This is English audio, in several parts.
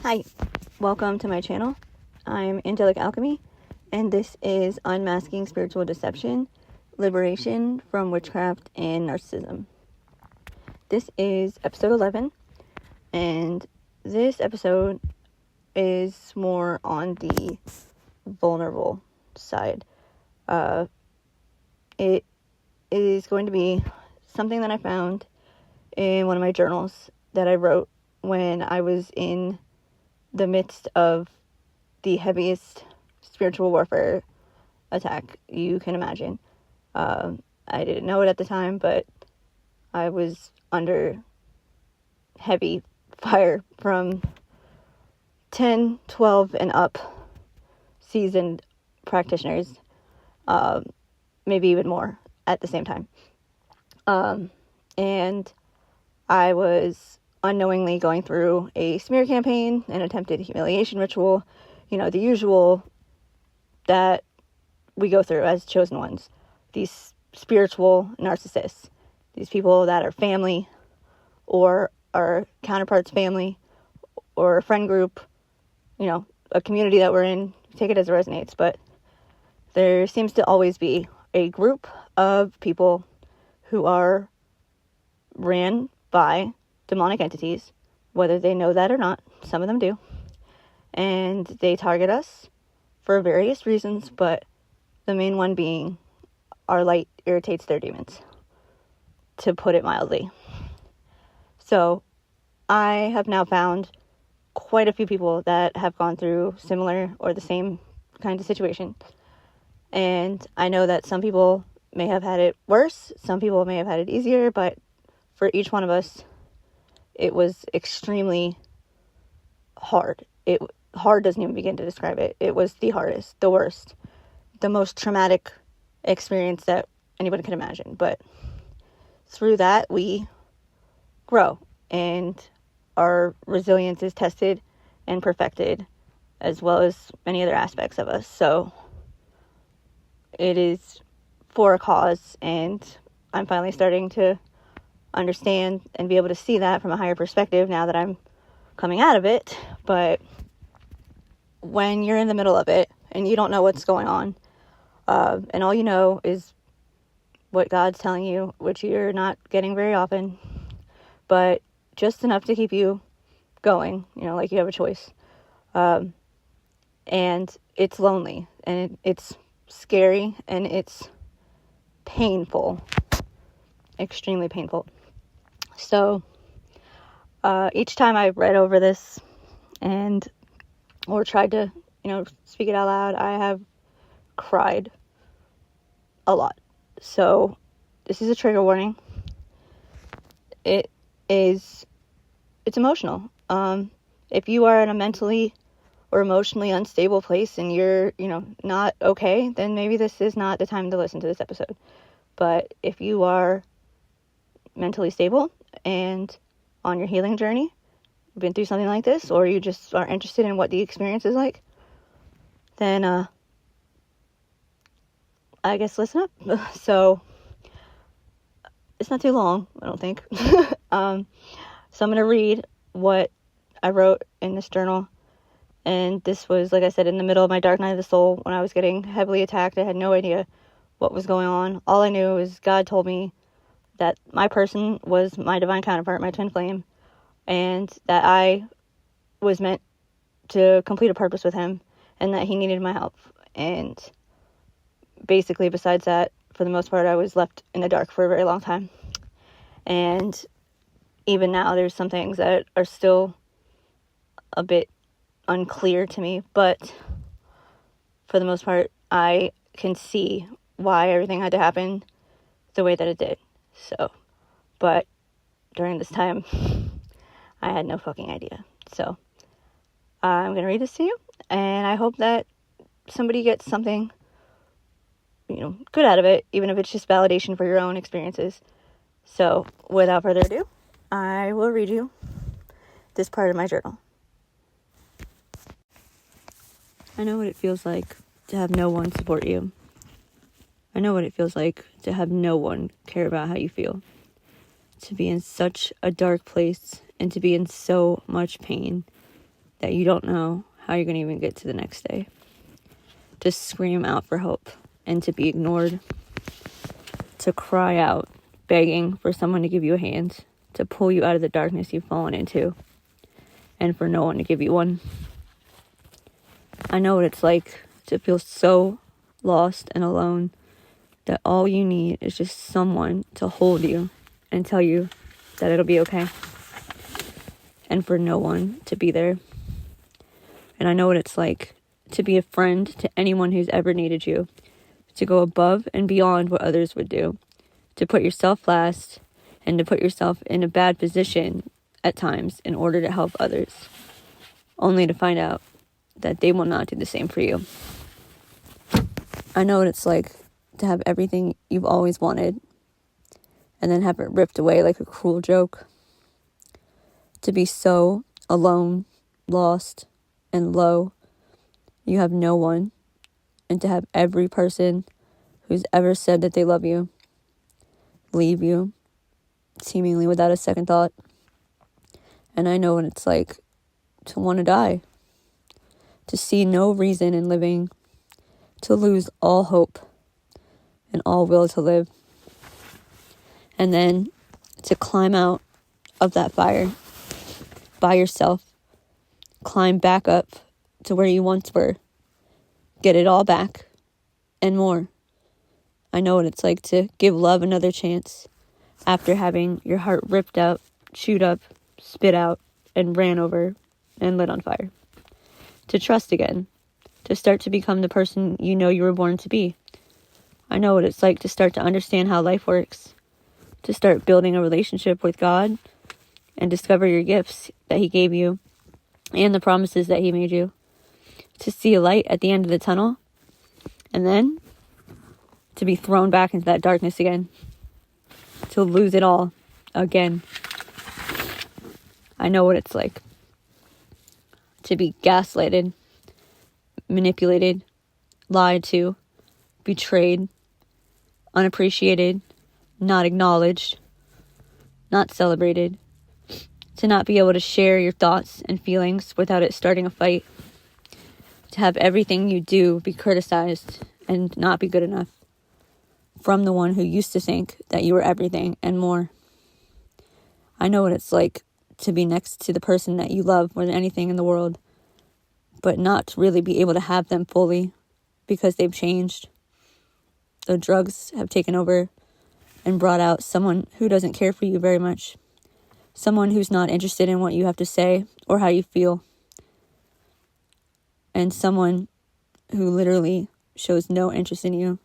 Hi, welcome to my channel. I'm Angelic Alchemy, and this is Unmasking Spiritual Deception, Liberation from Witchcraft and Narcissism. This is episode 11, and this episode is more on the vulnerable side. It is going to be something that I found in one of my journals that I wrote when I was in the midst of the heaviest spiritual warfare attack you can imagine. I didn't know it at the time, but I was under heavy fire from 10, 12, and up seasoned practitioners, maybe even more at the same time. And I was unknowingly going through a smear campaign, an attempted humiliation ritual, the usual that we go through as chosen ones. These spiritual narcissists, these people that are family or our counterparts' family or a friend group, a community that we're in, take it as it resonates. But there seems to always be a group of people who are ran by demonic entities, whether they know that or not. Some of them do. And they target us for various reasons, but the main one being our light irritates their demons, to put it mildly. So I have now found quite a few people that have gone through similar or the same kind of situation. And I know that some people may have had it worse, some people may have had it easier, but for each one of us, it was extremely hard. Hard doesn't even begin to describe it. It was the hardest, the worst, the most traumatic experience that anybody could imagine. But through that, we grow, and our resilience is tested and perfected, as well as many other aspects of us. So it is for a cause, and I'm finally starting to understand and be able to see that from a higher perspective now that I'm coming out of it. But when you're in the middle of it and you don't know what's going on, and all you know is what God's telling you, which you're not getting very often, but just enough to keep you going, like you have a choice. And it's lonely, and it's scary, and it's painful, extremely painful. So each time I read over this or tried to, speak it out loud, I have cried a lot. So this is a trigger warning. It's emotional. If you are in a mentally or emotionally unstable place and you're, not okay, then maybe this is not the time to listen to this episode. But if you are mentally stable and on your healing journey, been through something like this, or you just are interested in what the experience is like, then I guess listen up. So it's not too long, I don't think. So I'm going to read what I wrote in this journal. And this was, like I said, in the middle of my dark night of the soul when I was getting heavily attacked. I had no idea what was going on. All I knew is God told me that my person was my divine counterpart, my twin flame, and that I was meant to complete a purpose with him, and that he needed my help. And basically, besides that, for the most part, I was left in the dark for a very long time. And even now, there's some things that are still a bit unclear to me, but for the most part, I can see why everything had to happen the way that it did. So, but during this time, I had no fucking idea. So, I'm going to read this to you, and I hope that somebody gets something, good out of it, even if it's just validation for your own experiences. So, without further ado, I will read you this part of my journal. I know what it feels like to have no one support you. I know what it feels like to have no one care about how you feel. To be in such a dark place and to be in so much pain that you don't know how you're going to even get to the next day. To scream out for help and to be ignored. To cry out, begging for someone to give you a hand, to pull you out of the darkness you've fallen into, and for no one to give you one. I know what it's like to feel so lost and alone that all you need is just someone to hold you and tell you that it'll be okay, and for no one to be there. And I know what it's like to be a friend to anyone who's ever needed you, to go above and beyond what others would do, to put yourself last, and to put yourself in a bad position at times in order to help others, only to find out that they will not do the same for you. I know what it's like to have everything you've always wanted and then have it ripped away like a cruel joke. To be so alone, lost, and low, you have no one, and to have every person who's ever said that they love you leave you, seemingly without a second thought. And I know what it's like to want to die, to see no reason in living, to lose all hope and all will to live, and then to climb out of that fire by yourself, climb back up to where you once were, get it all back and more. I know what it's like to give love another chance after having your heart ripped out, chewed up, spit out, and ran over and lit on fire. To trust again, to start to become the person you know you were born to be. I know what it's like to start to understand how life works, to start building a relationship with God and discover your gifts that He gave you and the promises that He made you, to see a light at the end of the tunnel, and then to be thrown back into that darkness again, to lose it all again. I know what it's like to be gaslighted, manipulated, lied to, betrayed, unappreciated, not acknowledged, not celebrated, to not be able to share your thoughts and feelings without it starting a fight, to have everything you do be criticized and not be good enough from the one who used to think that you were everything and more. I know what it's like to be next to the person that you love more than anything in the world, but not to really be able to have them fully because they've changed. The drugs have taken over and brought out someone who doesn't care for you very much, someone who's not interested in what you have to say or how you feel, and someone who literally shows no interest in you,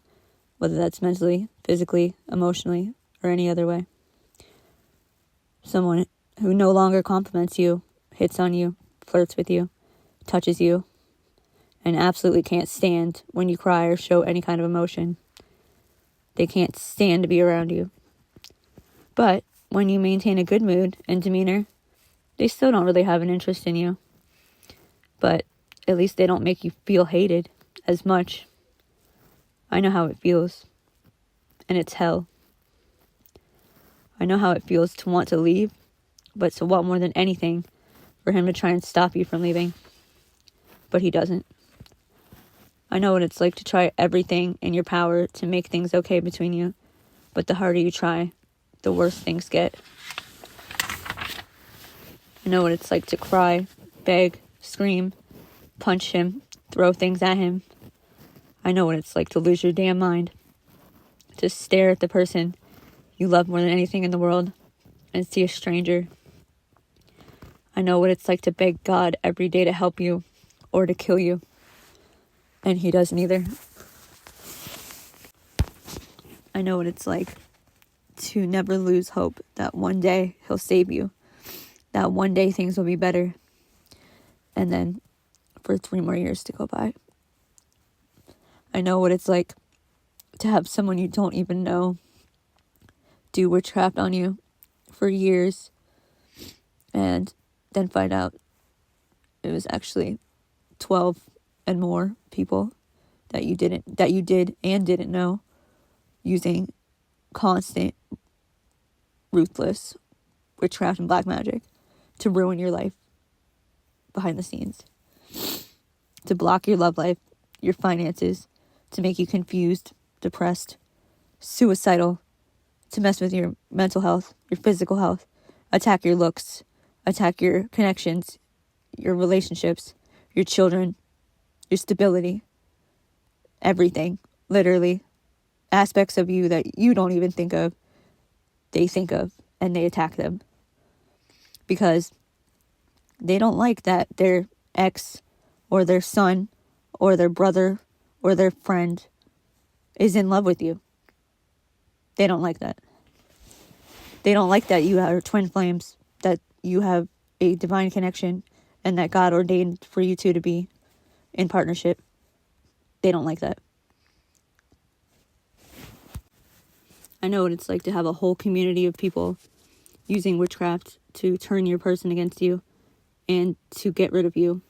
whether that's mentally, physically, emotionally, or any other way. Someone who no longer compliments you, hits on you, flirts with you, touches you, and absolutely can't stand when you cry or show any kind of emotion. They can't stand to be around you. But when you maintain a good mood and demeanor, they still don't really have an interest in you. But at least they don't make you feel hated as much. I know how it feels, and it's hell. I know how it feels to want to leave, but to want more than anything for him to try and stop you from leaving. But he doesn't. I know what it's like to try everything in your power to make things okay between you, but the harder you try, the worse things get. I know what it's like to cry, beg, scream, punch him, throw things at him. I know what it's like to lose your damn mind, to stare at the person you love more than anything in the world and see a stranger. I know what it's like to beg God every day to help you or to kill you, and he doesn't either. I know what it's like to never lose hope that one day he'll save you, that one day things will be better, and then for 3 more years to go by. I know what it's like to have someone you don't even know do witchcraft on you for years and then find out it was actually 12 and more people that you did and didn't know, using constant, ruthless witchcraft and black magic to ruin your life. behind the scenes. To block your love life, your finances, to make you confused, depressed, suicidal, to mess with your mental health, your physical health, attack your looks, attack your connections, your relationships, your children, your stability, everything, literally. Aspects of you that you don't even think of, they think of, and they attack them. Because they don't like that their ex or their son or their brother or their friend is in love with you. They don't like that. They don't like that you are twin flames, that you have a divine connection, and that God ordained for you two to be in partnership. They don't like that. I know what it's like to have a whole community of people using witchcraft to turn your person against you and to get rid of you,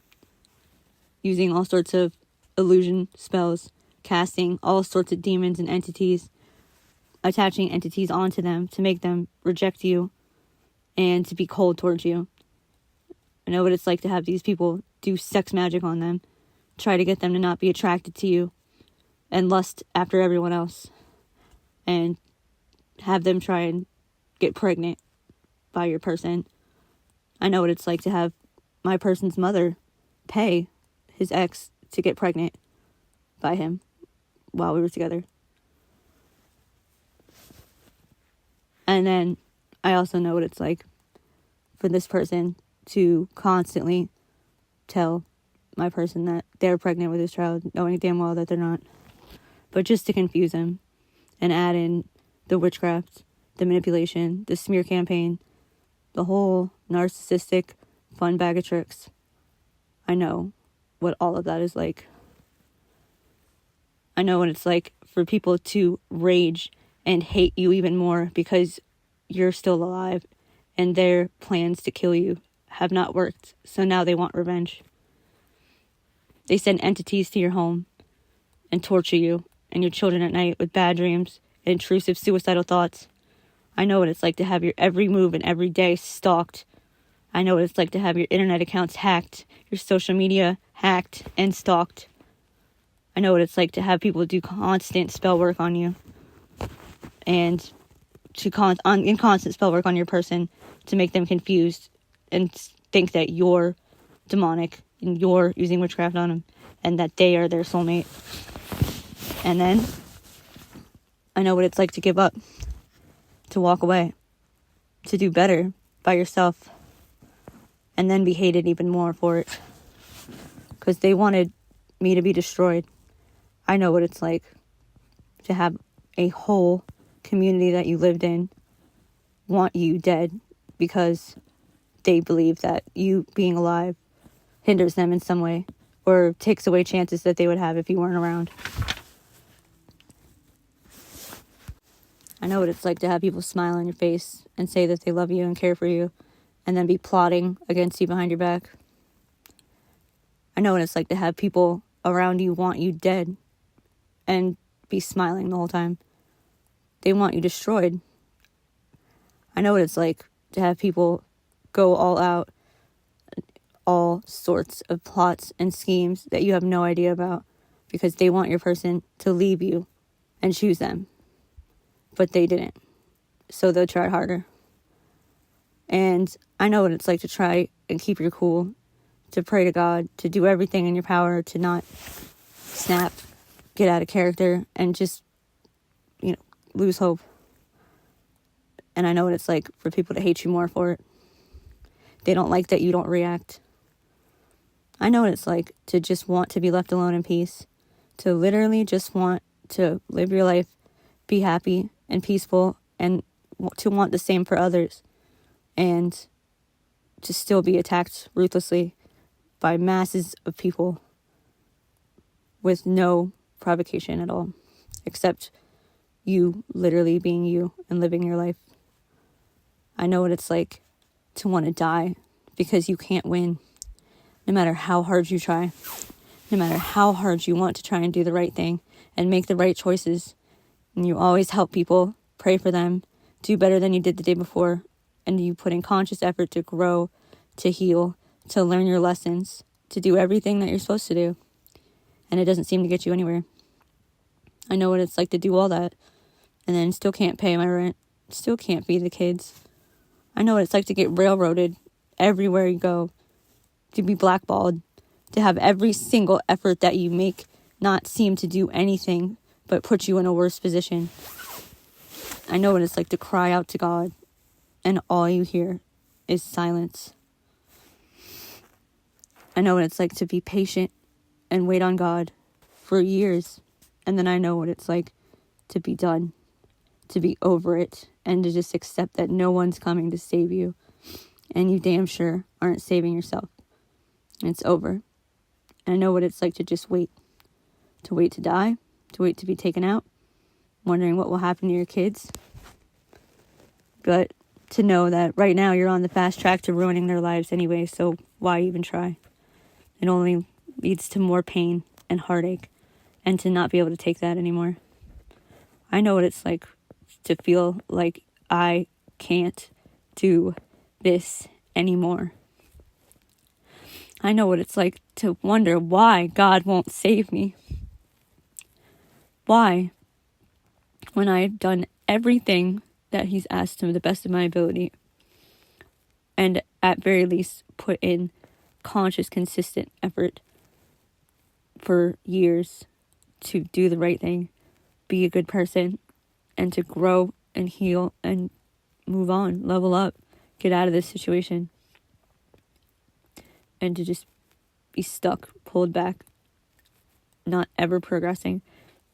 using all sorts of illusion spells, casting all sorts of demons and entities, attaching entities onto them to make them reject you and to be cold towards you. I know what it's like to have these people do sex magic on them, try to get them to not be attracted to you and lust after everyone else, and have them try and get pregnant by your person. I know what it's like to have my person's mother pay his ex to get pregnant by him while we were together. And then I also know what it's like for this person to constantly tell my person that they're pregnant with his child, knowing damn well that they're not. But just to confuse him and add in the witchcraft, the manipulation, the smear campaign, the whole narcissistic fun bag of tricks. I know what all of that is like. I know what it's like for people to rage and hate you even more because you're still alive and their plans to kill you have not worked. So now they want revenge. They send entities to your home and torture you and your children at night with bad dreams and intrusive suicidal thoughts. I know what it's like to have your every move and every day stalked. I know what it's like to have your internet accounts hacked, your social media hacked and stalked. I know what it's like to have people do constant spell work on you and to constant spell work on your person to make them confused and think that you're demonic and you're using witchcraft on them and that they are their soulmate. And then I know what it's like to give up, to walk away, to do better by yourself, and then be hated even more for it because they wanted me to be destroyed. I know what it's like to have a whole community that you lived in want you dead because they believe that you being alive hinders them in some way or takes away chances that they would have if you weren't around. I know what it's like to have people smile on your face and say that they love you and care for you and then be plotting against you behind your back. I know what it's like to have people around you want you dead and be smiling the whole time. They want you destroyed. I know what it's like to have people go all out, all sorts of plots and schemes that you have no idea about because they want your person to leave you and choose them. But they didn't. So they'll try harder. And I know what it's like to try and keep your cool, to pray to God, to do everything in your power to not snap, get out of character, and just, lose hope. And I know what it's like for people to hate you more for it. They don't like that you don't react. I know what it's like to just want to be left alone in peace, to literally just want to live your life, be happy and peaceful, and to want the same for others, and to still be attacked ruthlessly by masses of people with no provocation at all, except you literally being you and living your life. I know what it's like to want to die because you can't win, no matter how hard you try, no matter how hard you want to try and do the right thing and make the right choices. And you always help people, pray for them, do better than you did the day before, and you put in conscious effort to grow, to heal, to learn your lessons, to do everything that you're supposed to do, and it doesn't seem to get you anywhere. I know what it's like to do all that, and then still can't pay my rent, still can't feed the kids. I know what it's like to get railroaded everywhere you go, to be blackballed, to have every single effort that you make not seem to do anything but put you in a worse position. I know what it's like to cry out to God, and all you hear is silence. I know what it's like to be patient and wait on God for years, and then I know what it's like to be done, to be over it, and to just accept that no one's coming to save you, and you damn sure aren't saving yourself. And it's over. And I know what it's like to just wait to die, to wait to be taken out, wondering what will happen to your kids. But to know that right now you're on the fast track to ruining their lives anyway, so why even try? It only leads to more pain and heartache, and to not be able to take that anymore. I know what it's like to feel like I can't do this anymore. I know what it's like to wonder why God won't save me. Why? When I've done everything that He's asked to the best of my ability, and at very least put in conscious, consistent effort for years to do the right thing, be a good person, and to grow and heal and move on, level up, get out of this situation, and to just be stuck, pulled back, not ever progressing.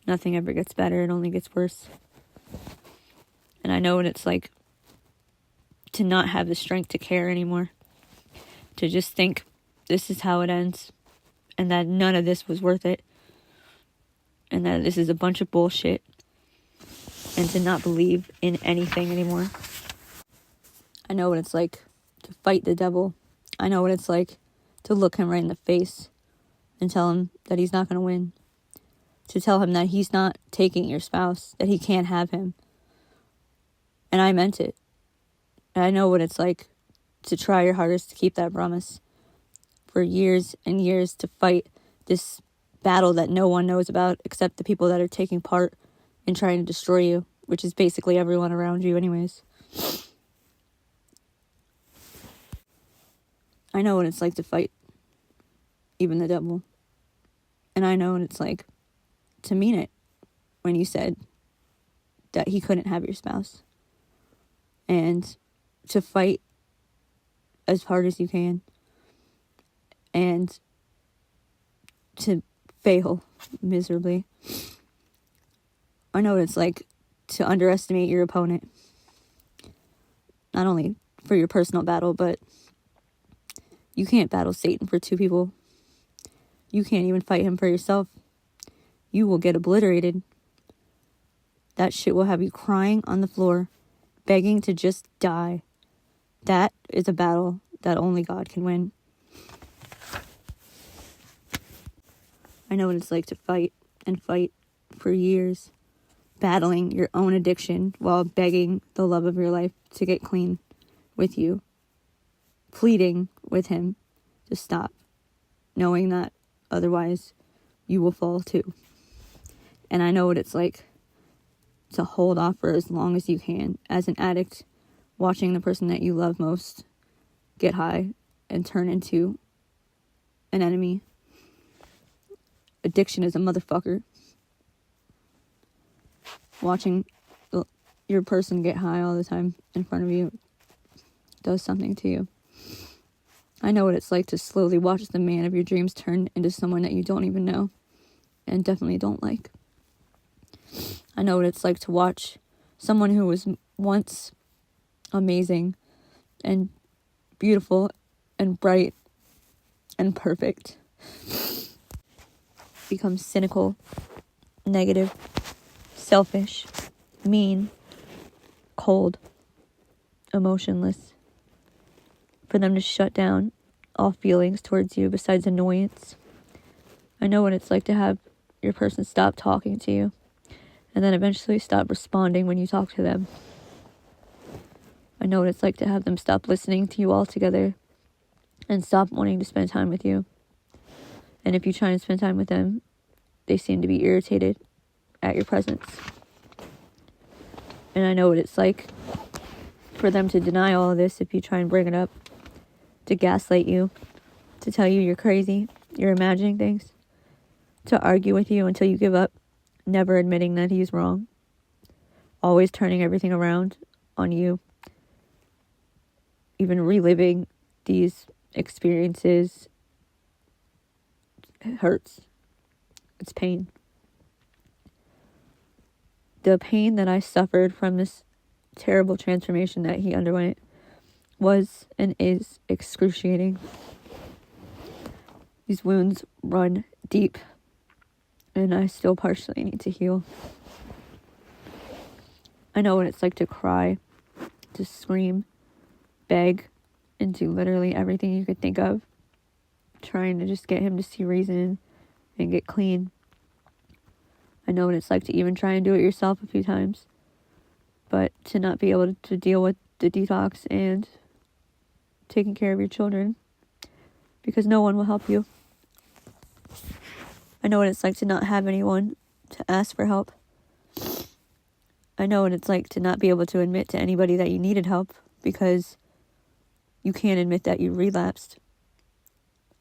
Nothing ever gets better, it only gets worse. And I know what it's like to not have the strength to care anymore, to just think this is how it ends, and that none of this was worth it, and that this is a bunch of bullshit, and to not believe in anything anymore. I know what it's like to fight the devil. I know what it's like to look him right in the face and tell him that he's not going to win, to tell him that he's not taking your spouse, that he can't have him. And I meant it. And I know what it's like to try your hardest to keep that promise. For years and years to fight this battle that no one knows about except the people that are taking part in trying to destroy you, which is basically everyone around you anyways. I know what it's like to fight even the devil. And I know what it's like to mean it when you said that he couldn't have your spouse. And to fight as hard as you can. And to fail miserably. I know what it's like to underestimate your opponent. Not only for your personal battle, but you can't battle Satan for two people. You can't even fight him for yourself. You will get obliterated. That shit will have you crying on the floor, begging to just die. That is a battle that only God can win. I know what it's like to fight and fight for years, battling your own addiction while begging the love of your life to get clean with you, pleading with him to stop, knowing that otherwise you will fall too. And I know what it's like to hold off for as long as you can as an addict, watching the person that you love most get high and turn into an enemy. Addiction is a motherfucker. Watching your person get high all the time in front of you does something to you. I know what it's like to slowly watch the man of your dreams turn into someone that you don't even know and definitely don't like. I know what it's like to watch someone who was once amazing and beautiful and bright and perfect become cynical, negative, selfish, mean, cold, emotionless. For them to shut down all feelings towards you besides annoyance. I know what it's like to have your person stop talking to you and then eventually stop responding when you talk to them. I know what it's like to have them stop listening to you altogether and stop wanting to spend time with you. And if you try and spend time with them, they seem to be irritated at your presence. And I know what it's like for them to deny all of this if you try and bring it up, to gaslight you, to tell you you're crazy, you're imagining things, to argue with you until you give up, never admitting that he's wrong, always turning everything around on you, even reliving these experiences. It hurts. It's pain. The pain that I suffered from this terrible transformation that he underwent was and is excruciating. These wounds run deep, and I still partially need to heal. I know what it's like to cry, to scream, beg, and do literally everything you could think of, trying to just get him to see reason and get clean. I know what it's like to even try and do it yourself a few times, but to not be able to deal with the detox and taking care of your children, because no one will help you. I know what it's like to not have anyone to ask for help. I know what it's like to not be able to admit to anybody that you needed help because you can't admit that you relapsed.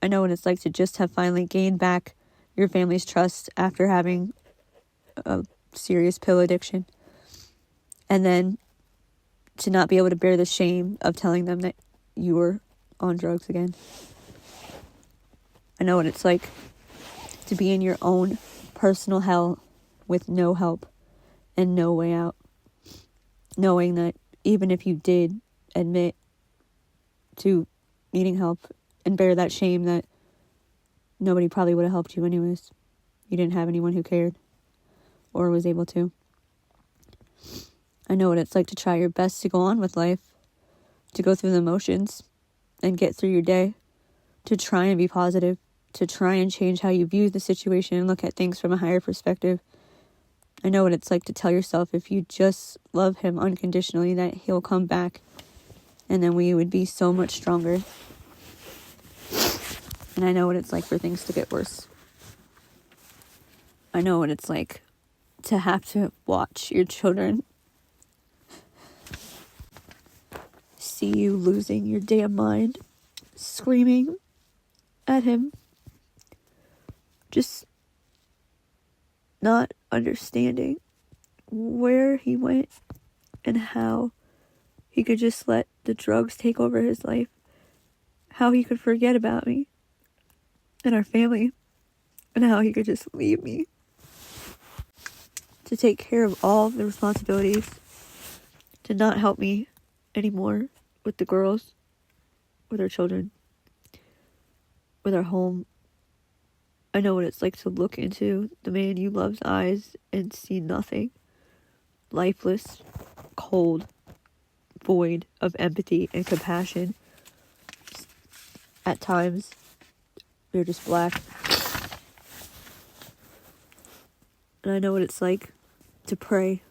I know what it's like to just have finally gained back your family's trust after having a serious pill addiction, and then to not be able to bear the shame of telling them that you were on drugs again. I know what it's like to be in your own personal hell with no help and no way out, knowing that even if you did admit to needing help and bear that shame, that nobody probably would have helped you anyways. You didn't have anyone who cared or was able to. I know what it's like to try your best to go on with life, to go through the motions and get through your day, to try and be positive, to try and change how you view the situation and look at things from a higher perspective. I know what it's like to tell yourself if you just love him unconditionally that he'll come back, and then we would be so much stronger. And I know what it's like for things to get worse. I know what it's like to have to watch your children see you losing your damn mind, screaming at him, just not understanding where he went and how he could just let the drugs take over his life, how he could forget about me and our family, and how he could just leave me to take care of all of the responsibilities, to not help me anymore with the girls, with our children, with our home. I know what it's like to look into the man you love's eyes and see nothing. Lifeless, cold, void of empathy and compassion. At times, they're just black. And I know what it's like to pray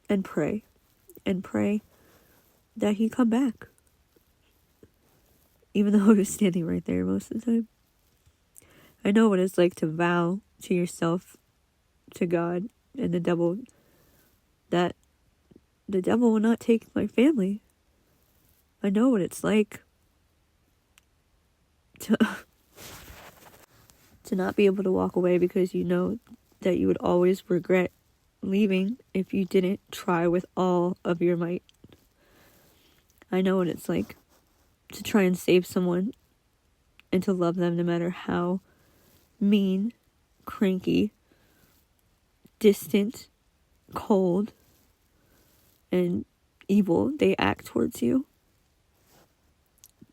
and pray and pray that he come back, even though he was standing right there most of the time. I know what it's like to vow to yourself, to God and the devil, that the devil will not take my family. I know what it's like to not be able to walk away because you know that you would always regret leaving if you didn't try with all of your might. I know what it's like to try and save someone and to love them no matter how mean, cranky, distant, cold, and evil they act towards you.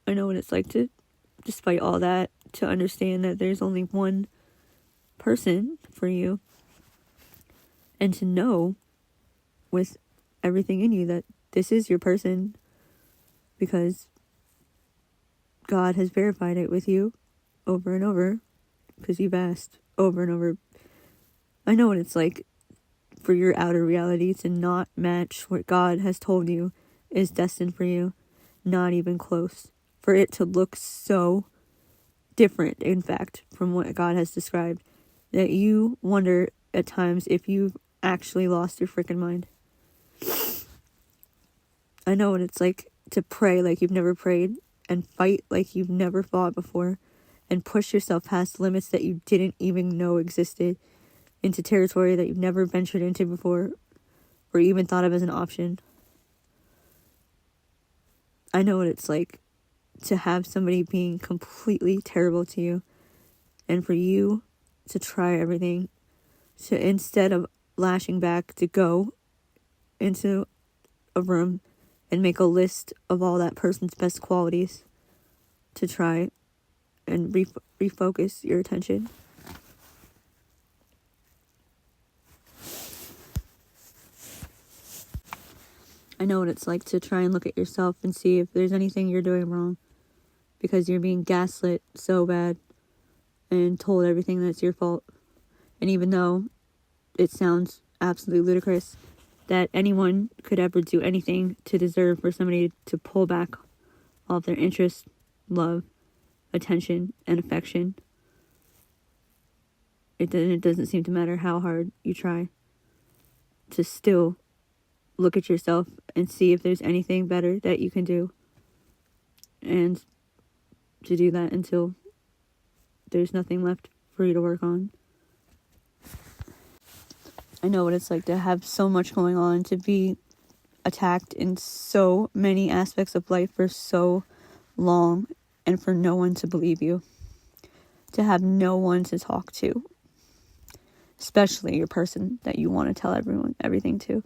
I know what it's like to, despite all that, to understand that there's only one person for you, and to know with everything in you that this is your person because God has verified it with you over and over because you've asked over and over. I know what it's like for your outer reality to not match what God has told you is destined for you, not even close. for it to look so different, in fact, from what God has described, that you wonder at times if you've actually lost your freaking mind. I know what it's like to pray like you've never prayed, and fight like you've never fought before, and push yourself past limits that you didn't even know existed, into territory that you've never ventured into before, or even thought of as an option. I know what it's like to have somebody being completely terrible to you, and for you to try everything, to instead of lashing back, to go into a room and make a list of all that person's best qualities, to try and refocus your attention. I know what it's like to try and look at yourself and see if there's anything you're doing wrong, because you're being gaslit so bad and told everything that's your fault. And even though it sounds absolutely ludicrous that anyone could ever do anything to deserve for somebody to pull back all of their interest, love, attention, and affection, it doesn't seem to matter how hard you try to still look at yourself and see if there's anything better that you can do, and to do that until there's nothing left for you to work on. I know what it's like to have so much going on, to be attacked in so many aspects of life for so long, and for no one to believe you, to have no one to talk to, especially your person that you want to tell everything to.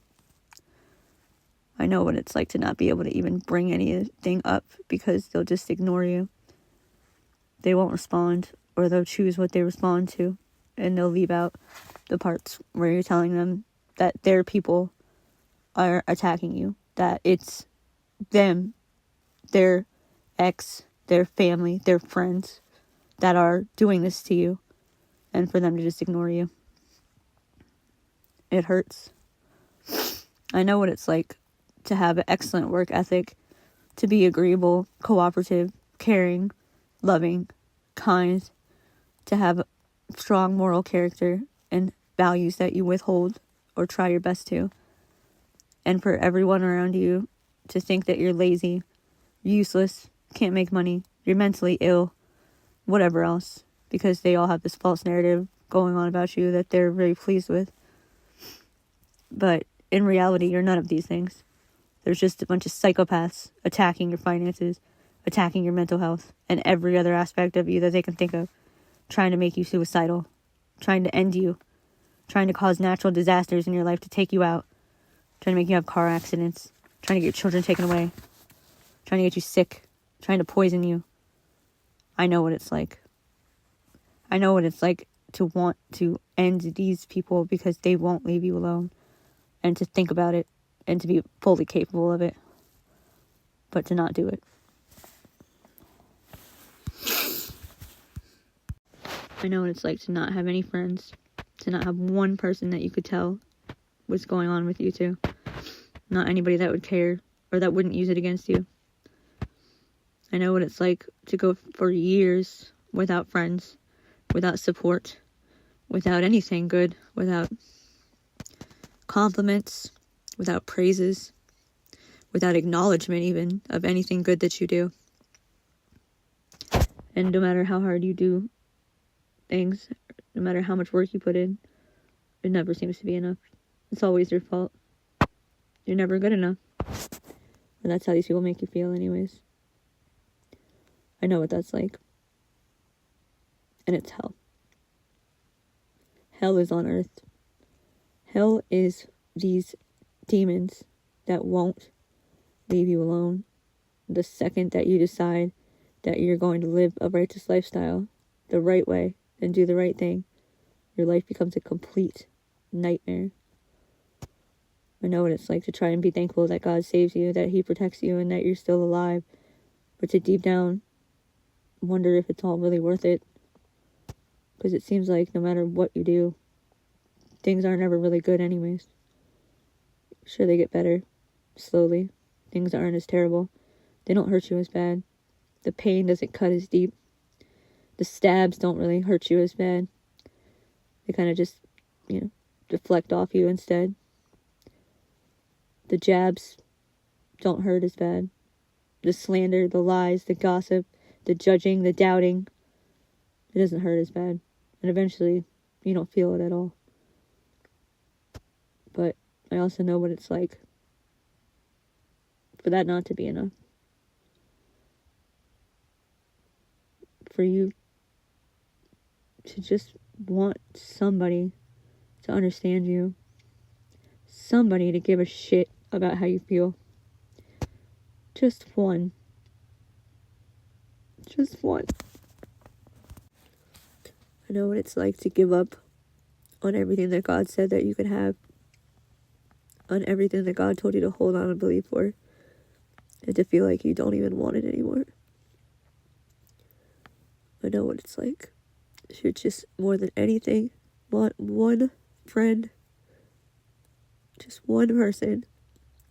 I know what it's like to not be able to even bring anything up because they'll just ignore you. They won't respond, or they'll choose what they respond to, and they'll leave out the parts where you're telling them that their people are attacking you, that it's them, their ex, their family, their friends that are doing this to you, and for them to just ignore you. It hurts. I know what it's like to have an excellent work ethic, to be agreeable, cooperative, caring, loving, kind, to have strong moral character and values that you withhold or try your best to, and for everyone around you to think that you're lazy, useless, can't make money, you're mentally ill, whatever else, because they all have this false narrative going on about you that they're very pleased with. But in reality, you're none of these things. There's just a bunch of psychopaths attacking your finances, attacking your mental health, and every other aspect of you that they can think of, trying to make you suicidal, trying to end you, trying to cause natural disasters in your life to take you out, trying to make you have car accidents, trying to get your children taken away, trying to get you sick, trying to poison you. I know what it's like. I know what it's like to want to end these people because they won't leave you alone, and to think about it, and to be fully capable of it, but to not do it. I know what it's like to not have any friends, to not have one person that you could tell what's going on with you two. Not anybody that would care or that wouldn't use it against you. I know what it's like to go for years without friends, without support, without anything good, without compliments, without praises, without acknowledgement even of anything good that you do. And no matter how hard you do things, no matter how much work you put in, it never seems to be enough. It's always your fault. You're never good enough. And that's how these people make you feel anyways. I know what that's like. And it's hell. Hell is on earth. Hell is these demons that won't leave you alone. The second that you decide that you're going to live a righteous lifestyle the right way and do the right thing, your life becomes a complete nightmare. I know what it's like to try and be thankful that God saves you, that He protects you, and that you're still alive, but to deep down wonder if it's all really worth it, because it seems like no matter what you do, things aren't ever really good anyways. Sure, they get better slowly. Things aren't as terrible. They don't hurt you as bad. The pain doesn't cut as deep. The stabs don't really hurt you as bad. They kind of just, deflect off you instead. The jabs don't hurt as bad. The slander, the lies, the gossip, the judging, the doubting, it doesn't hurt as bad. And eventually, you don't feel it at all. But I also know what it's like for that not to be enough. For you to just want somebody to understand you. Somebody to give a shit about how you feel. Just one. Just one. I know what it's like to give up on everything that God said that you could have. On everything that God told you to hold on and believe for. And to feel like you don't even want it anymore. I know what it's like. You just, more than anything, want one friend. Just one person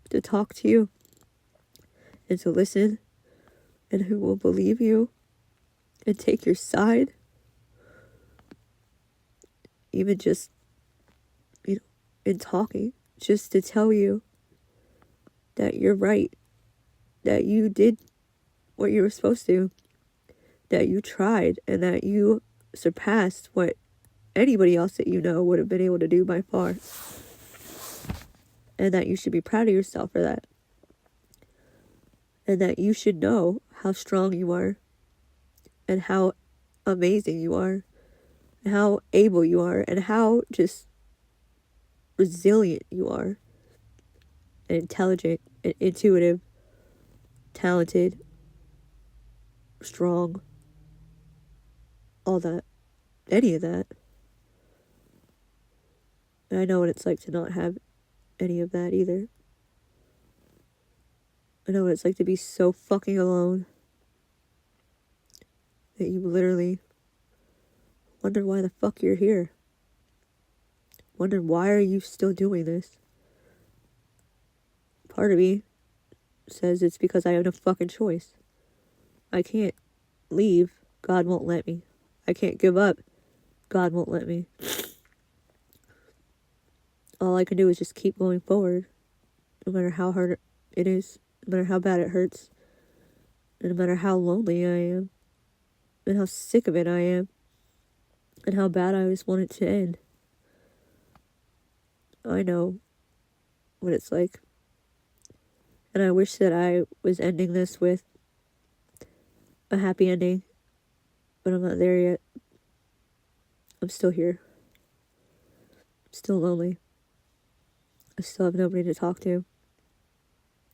to talk to you. And to listen. And who will believe you. And take your side. Even just, in talking. Just to tell you that you're right. That you did what you were supposed to. That you tried. And that you surpassed what anybody else that you know would have been able to do by far. And that you should be proud of yourself for that. And that you should know how strong you are. And how amazing you are. And how able you are. And how just resilient you are. And intelligent. And intuitive. Talented. Strong. All that. Any of that. And I know what it's like to not have any of that either. I know what it's like to be so fucking alone that you literally wonder why the fuck you're here. Wonder why are you still doing this? Part of me says it's because I have no fucking choice. I can't leave. God won't let me. I can't give up. God won't let me. All I can do is just keep going forward. No matter how hard it is. No matter how bad it hurts. And no matter how lonely I am. And how sick of it I am. And how bad I just want it to end. I know what it's like. And I wish that I was ending this with a happy ending. But I'm not there yet. I'm still here. I'm still lonely. I still have nobody to talk to.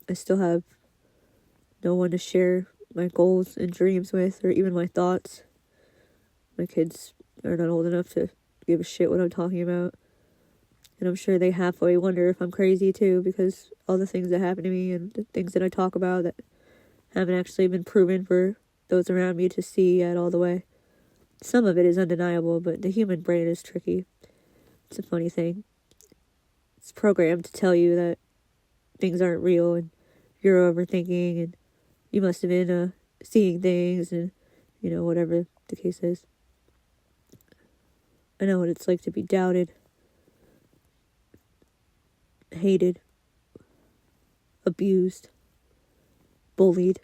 I still have no one to share my goals and dreams with, or even my thoughts. My kids are not old enough to give a shit what I'm talking about. And I'm sure they halfway wonder if I'm crazy too, because all the things that happen to me and the things that I talk about that haven't actually been proven for those around me to see yet all the way. Some of it is undeniable, but the human brain is tricky. It's a funny thing. It's programmed to tell you that things aren't real and you're overthinking and you must have been seeing things and, whatever the case is. I know what it's like to be doubted, hated, abused, bullied,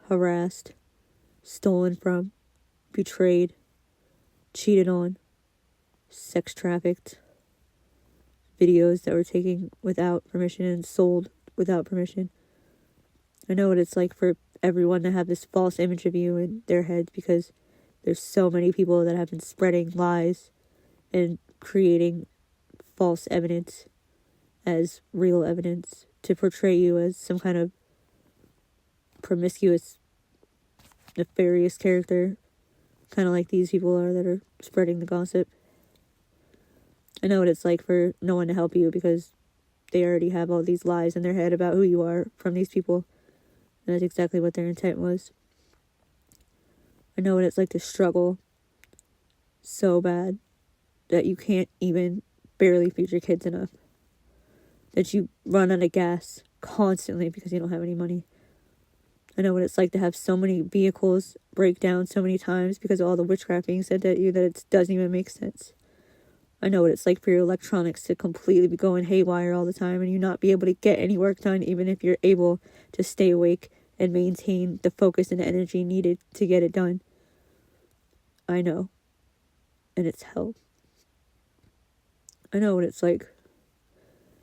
harassed, stolen from, betrayed, cheated on, sex trafficked, videos that were taken without permission and sold without permission. I know what it's like for everyone to have this false image of you in their heads because there's so many people that have been spreading lies and creating false evidence as real evidence to portray you as some kind of promiscuous, nefarious character, kind of like these people are that are spreading the gossip. I know what it's like for no one to help you because they already have all these lies in their head about who you are from these people. And that's exactly what their intent was. I know what it's like to struggle so bad that you can't even barely feed your kids enough. That you run out of gas constantly because you don't have any money. I know what it's like to have so many vehicles break down so many times because of all the witchcraft being said at you that it doesn't even make sense. I know what it's like for your electronics to completely be going haywire all the time and you not be able to get any work done even if you're able to stay awake and maintain the focus and energy needed to get it done. I know. And it's hell. I know what it's like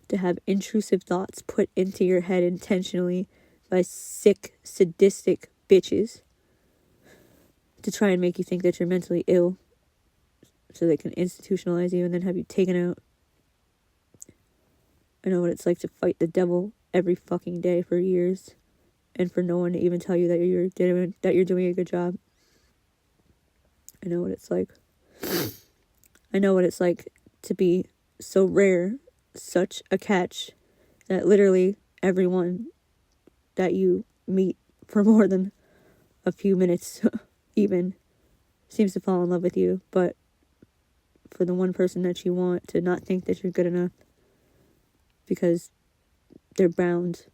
to have intrusive thoughts put into your head intentionally by sick, sadistic bitches to try and make you think that you're mentally ill so they can institutionalize you and then have you taken out. I know what it's like to fight the devil every fucking day for years and for no one to even tell you that you're doing a good job. I know what it's like. I know what it's like to be so rare, such a catch, that literally everyone that you meet for more than a few minutes even seems to fall in love with you, but for the one person that you want to not think that you're good enough because they're bound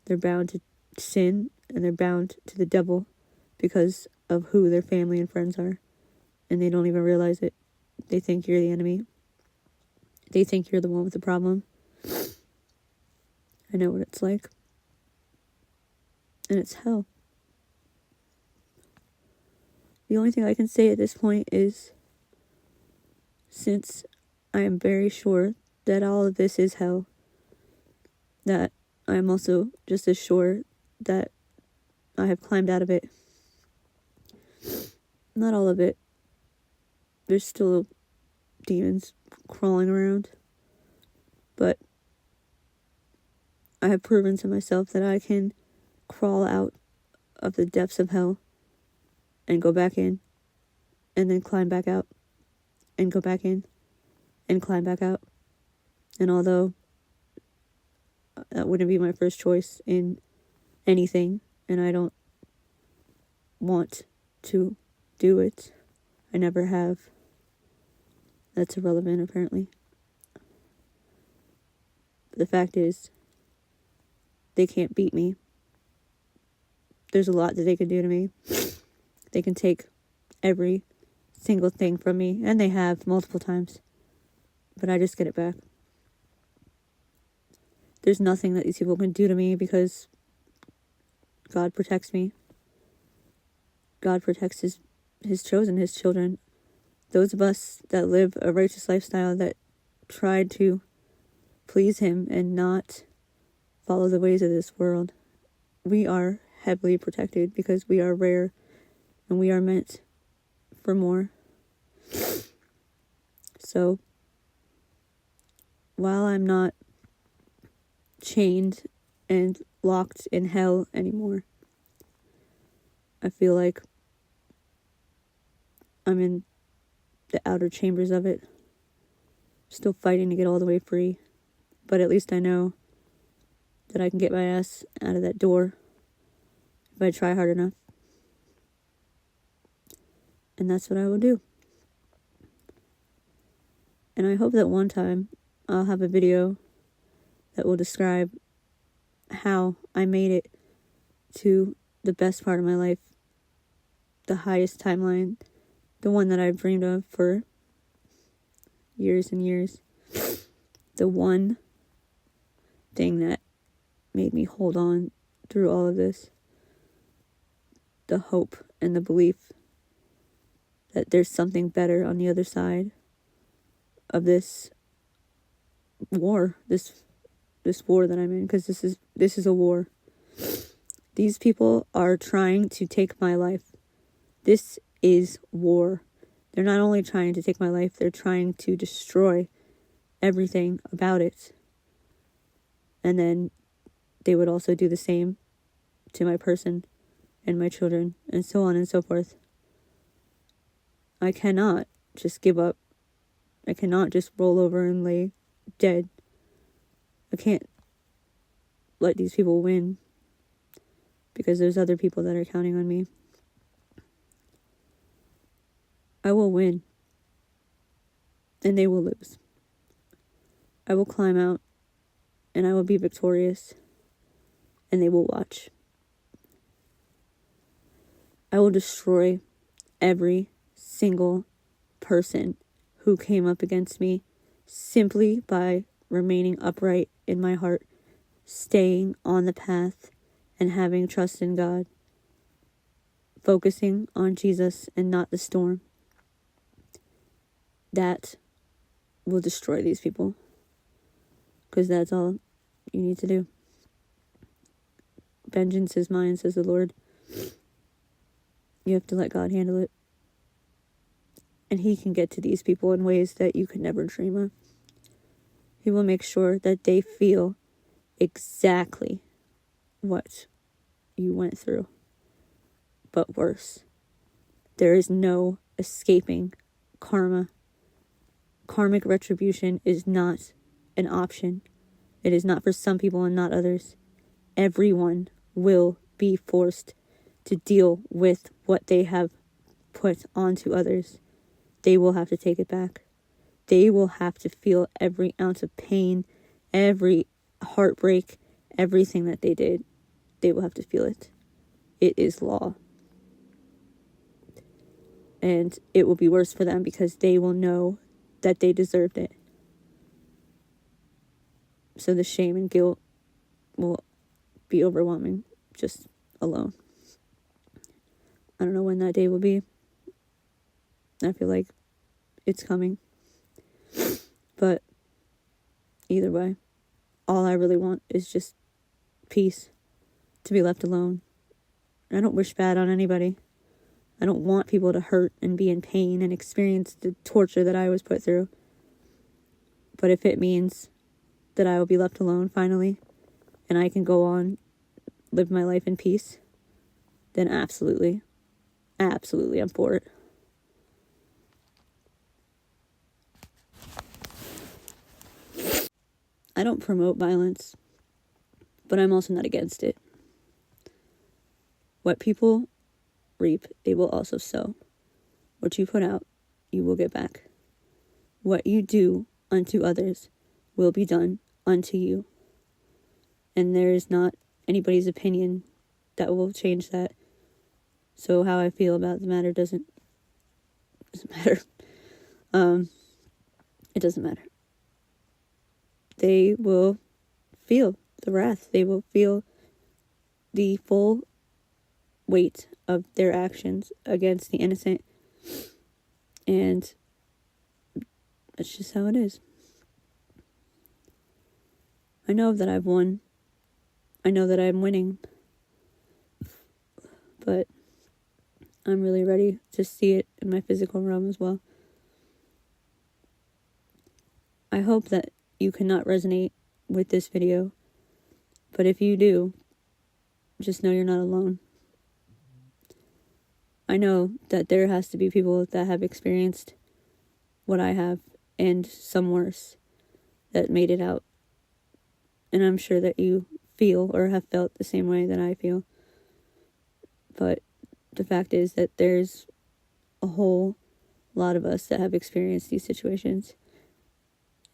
to sin and they're bound to the devil because of who their family and friends are, and they don't even realize it. They think you're the enemy. They think you're the one with the problem. I know what it's like. And it's hell. The only thing I can say at this point is, since I am very sure that all of this is hell, that I am also just as sure that I have climbed out of it. Not all of it. There's still demons crawling around. But I have proven to myself that I can crawl out of the depths of hell and go back in and then climb back out and go back in and climb back out. And although that wouldn't be my first choice in anything, and I don't want to do it, I never have. That's irrelevant, apparently. But the fact is, they can't beat me. There's a lot that they can do to me. They can take every single thing from me, and they have multiple times. But I just get it back. There's nothing that these people can do to me because God protects me. God protects his chosen, his children. Those of us that live a righteous lifestyle, that try to please him and not follow the ways of this world, we are heavily protected because we are rare and we are meant for more. So, while I'm not chained and locked in hell anymore, I feel like I'm in the outer chambers of it, still fighting to get all the way free. But at least I know that I can get my ass out of that door if I try hard enough. And that's what I will do. And I hope that one time I'll have a video that will describe how I made it to the best part of my life, the highest timeline, the one that I've dreamed of for years and years. The one thing that made me hold on through all of this. The hope and the belief that there's something better on the other side of this war, this war that I'm in, because this is a war. These people are trying to take my life. This is war. They're not only trying to take my life, they're trying to destroy everything about it. And then they would also do the same to my person and my children, and so on and so forth. I cannot just give up. I cannot just roll over and lay dead. I can't let these people win because there's other people that are counting on me. I will win, and they will lose. I will climb out, and I will be victorious, and they will watch. I will destroy every single person who came up against me simply by remaining upright in my heart, staying on the path, and having trust in God, focusing on Jesus and not the storm. That will destroy these people, because that's all you need to do. Vengeance is mine, says the Lord. You have to let God handle it. And He can get to these people in ways that you could never dream of. He will make sure that they feel exactly what you went through, but worse. There is no escaping karma. Karmic retribution is not an option. It is not for some people and not others. Everyone will be forced to deal with what they have put onto others. They will have to take it back. They will have to feel every ounce of pain, every heartbreak, everything that they did. They will have to feel it. It is law. And it will be worse for them because they will know that they deserved it. So the shame and guilt will be overwhelming just alone. I don't know when that day will be. I feel like it's coming. But either way, all I really want is just peace, to be left alone. I don't wish bad on anybody. I don't want people to hurt and be in pain and experience the torture that I was put through. But if it means that I will be left alone finally, and I can go on, live my life in peace, then absolutely, I'm for it. I don't promote violence, but I'm also not against it. What people reap, they will also sow. What you put out, you will get back. What you do unto others will be done unto you. And there is not anybody's opinion that will change that. So how I feel about the matter doesn't matter. It doesn't matter. They will feel the wrath. They will feel the full weight of their actions against the innocent. And that's just how it is. I know that I've won. I know that I'm winning. But I'm really ready to see it in my physical realm as well. I hope that you cannot resonate with this video. But if you do, just know you're not alone. I know that there has to be people that have experienced what I have and some worse that made it out. And I'm sure that you feel or have felt the same way that I feel. But the fact is that there's a whole lot of us that have experienced these situations.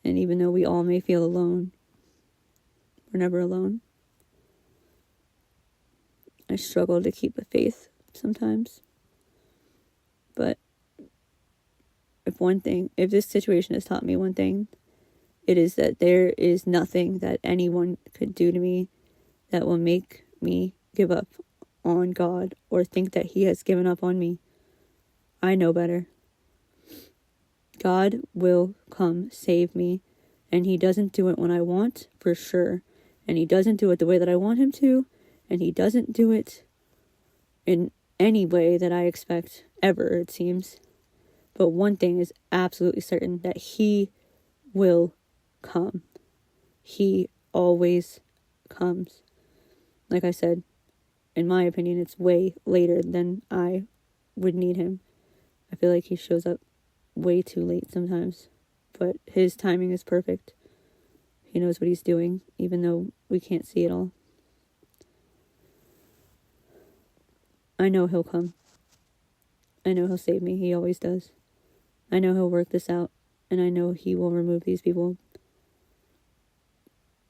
And even though we all may feel alone, we're never alone. I struggle to keep the faith sometimes. But if this situation has taught me one thing, it is that there is nothing that anyone could do to me that will make me give up on God or think that He has given up on me. I know better. God will come save me, and He doesn't do it when I want, for sure. And He doesn't do it the way that I want Him to, and He doesn't do it in any way that I expect, ever, it seems. But one thing is absolutely certain, that He will come. He always comes. Like I said, in my opinion, it's way later than I would need Him. I feel like He shows up way too late sometimes. But His timing is perfect. He knows what He's doing, even though we can't see it all. I know He'll come. I know He'll save me. He always does. I know He'll work this out. And I know He will remove these people.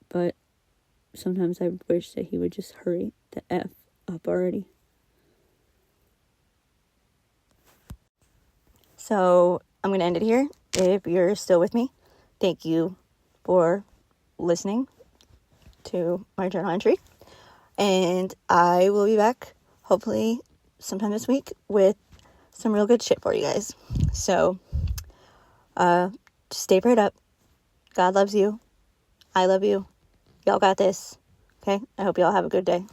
But sometimes I wish that He would just hurry the F up already. So I'm going to end it here. If you're still with me, thank you for listening to my journal entry. And I will be back hopefully sometime this week with some real good shit for you guys. So just stay prayed up. God loves you. I love you. Y'all got this. Okay? I hope y'all have a good day.